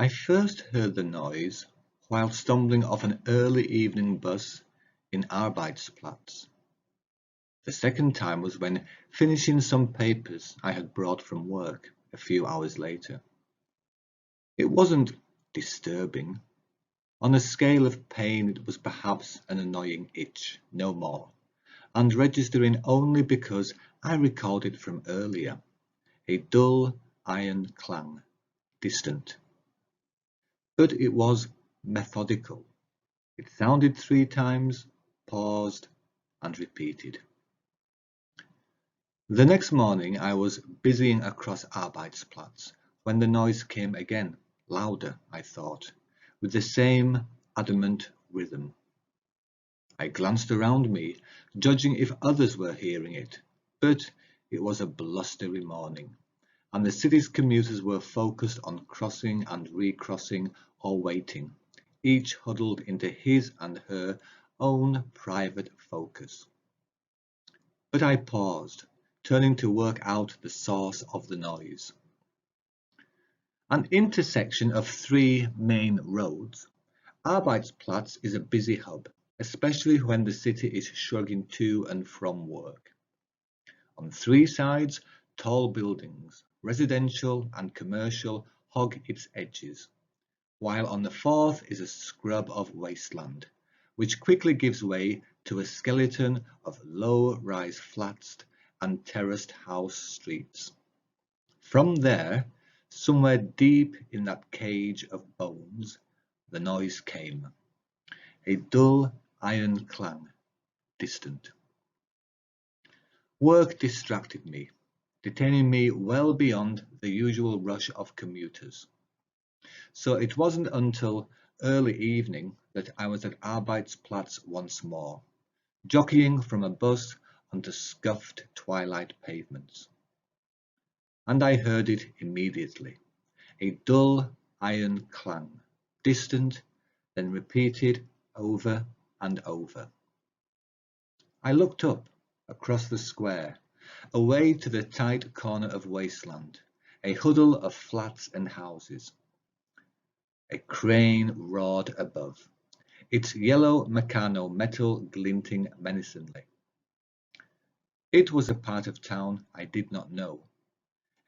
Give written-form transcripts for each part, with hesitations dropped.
I first heard the noise while stumbling off an early evening bus in Arbeitsplatz. The second time was when finishing some papers I had brought from work a few hours later. It wasn't disturbing. On a scale of pain, it was perhaps an annoying itch, no more, and registering only because I recalled it from earlier, a dull iron clang, distant. But it was methodical. It sounded 3 times, paused, and repeated. The next morning I was busying across Arbeitsplatz when the noise came again, louder, I thought, with the same adamant rhythm. I glanced around me, judging if others were hearing it, but it was a blustery morning, and the city's commuters were focused on crossing and recrossing or waiting, each huddled into his and her own private focus. But I paused, turning to work out the source of the noise. An intersection of 3 main roads, Arbeitsplatz is a busy hub, especially when the city is shrugging to and from work. On 3 sides, tall buildings, residential and commercial, hog its edges, while on the fourth is a scrub of wasteland, which quickly gives way to a skeleton of low-rise flats and terraced house streets. From there, somewhere deep in that cage of bones, the noise came, a dull iron clang, distant. Work distracted me, detaining me well beyond the usual rush of commuters. So it wasn't until early evening that I was at Arbeitsplatz once more, jockeying from a bus onto scuffed twilight pavements. And I heard it immediately, a dull iron clang, distant, then repeated over and over. I looked up, across the square, away to the tight corner of wasteland, a huddle of flats and houses. A crane roared above, its yellow Meccano metal glinting menacingly. It was a part of town I did not know,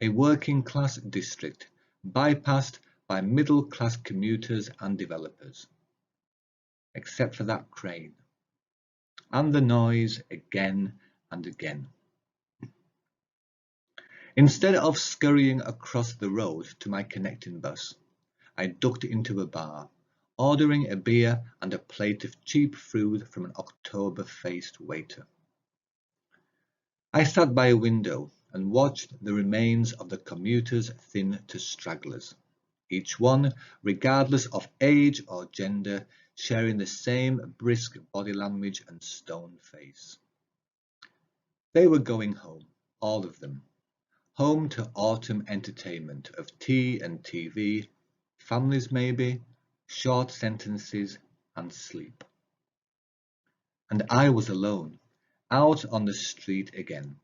a working-class district bypassed by middle-class commuters and developers, except for that crane, and the noise again and again. Instead of scurrying across the road to my connecting bus, I ducked into a bar, ordering a beer and a plate of cheap food from an October-faced waiter. I sat by a window and watched the remains of the commuters thin to stragglers, each one, regardless of age or gender, sharing the same brisk body language and stone face. They were going home, all of them, home to autumn entertainment of tea and TV, families maybe, short sentences, and sleep. And I was alone, out on the street again,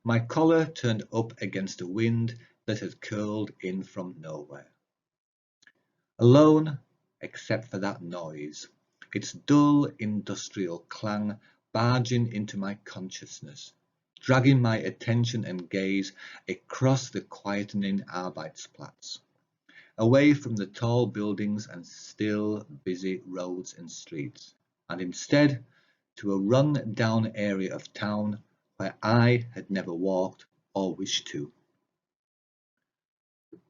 my collar turned up against a wind that had curled in from nowhere. Alone, except for that noise, its dull industrial clang barging into my consciousness, dragging my attention and gaze across the quietening Arbeitsplatz, away from the tall buildings and still busy roads and streets, and instead to a run-down area of town where I had never walked or wished to.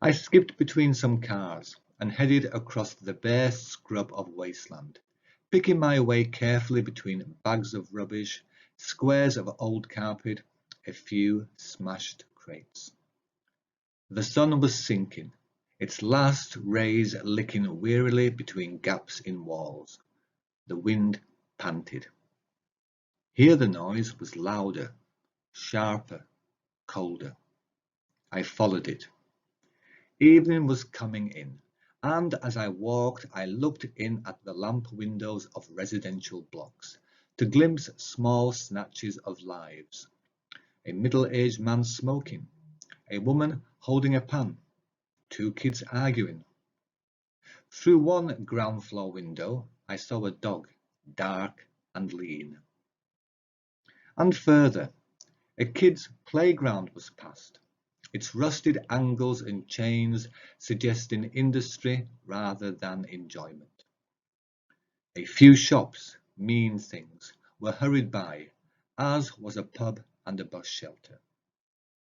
I skipped between some cars and headed across the bare scrub of wasteland, picking my way carefully between bags of rubbish, squares of old carpet, a few smashed crates. The sun was sinking, its last rays licking wearily between gaps in walls. The wind panted. Here the noise was louder, sharper, colder. I followed it. Evening was coming in, and as I walked I looked in at the lamp windows of residential blocks, to glimpse small snatches of lives. A middle-aged man smoking, a woman holding a pan, 2 kids arguing, Through one ground floor window I saw a dog, dark and lean. And further, a kid's playground was past, its rusted angles and chains suggesting industry rather than enjoyment. A few shops, mean things, were hurried by, as was a pub and a bus shelter.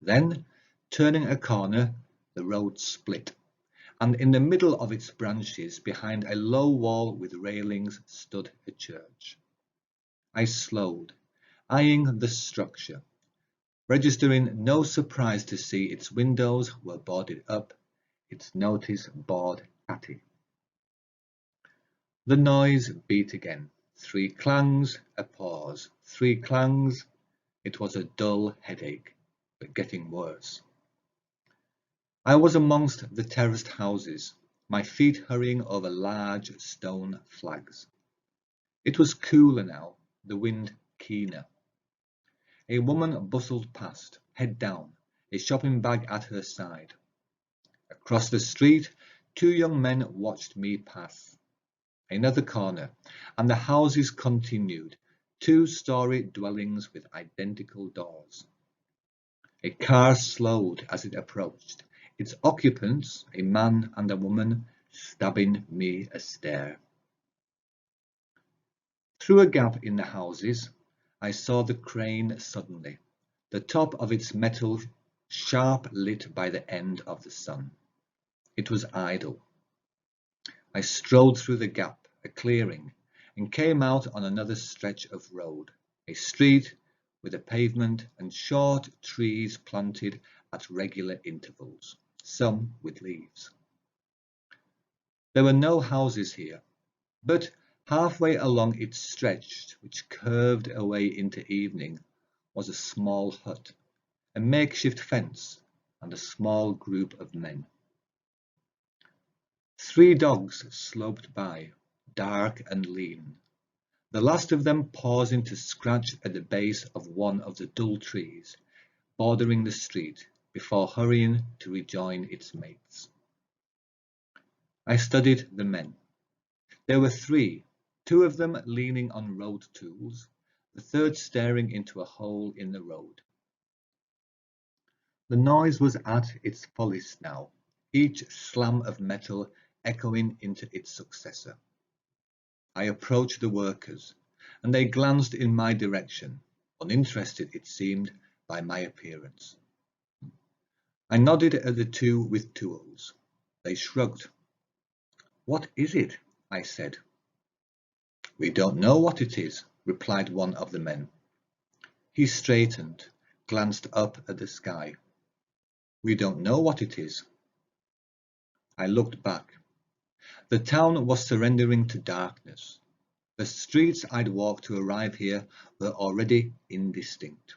Then, turning a corner, the road split, and in the middle of its branches, behind a low wall with railings, stood a church. I slowed, eyeing the structure, registering no surprise to see its windows were boarded up, its notice board tatty. The noise beat again. 3 clangs, a pause. 3 clangs. It was a dull headache, but getting worse. I was amongst the terraced houses, my feet hurrying over large stone flags. It was cooler now, the wind keener. A woman bustled past, head down, a shopping bag at her side. Across the street, 2 young men watched me pass. Another corner, and the houses continued, 2-story dwellings with identical doors. A car slowed as it approached, its occupants, a man and a woman, stabbing me a stare. Through a gap in the houses, I saw the crane suddenly, the top of its metal sharp lit by the end of the sun. It was idle. I strolled through the gap, a clearing, and came out on another stretch of road, a street with a pavement and short trees planted at regular intervals, some with leaves. There were no houses here, but halfway along its stretch, which curved away into evening, was a small hut, a makeshift fence, and a small group of men. 3 dogs sloped by, dark and lean, the last of them pausing to scratch at the base of one of the dull trees bordering the street before hurrying to rejoin its mates. I studied the men. There were 3, 2 of them leaning on road tools, the third staring into a hole in the road. The noise was at its fullest now, each slam of metal echoing into its successor. I approached the workers, and they glanced in my direction, uninterested, it seemed, by my appearance. I nodded at the 2 with tools. They shrugged. "What is it?" I said. "We don't know what it is," replied one of the men. He straightened, glanced up at the sky. "We don't know what it is." I looked back. The town was surrendering to darkness. The streets I'd walked to arrive here were already indistinct.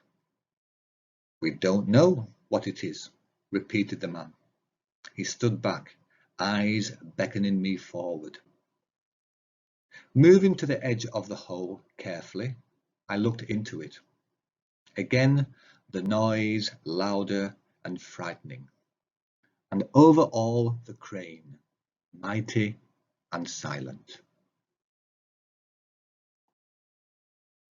"We don't know what it is," repeated the man. He stood back, eyes beckoning me forward. Moving to the edge of the hole carefully, I looked into it. Again the noise, louder and frightening, and over all the crane, mighty and silent.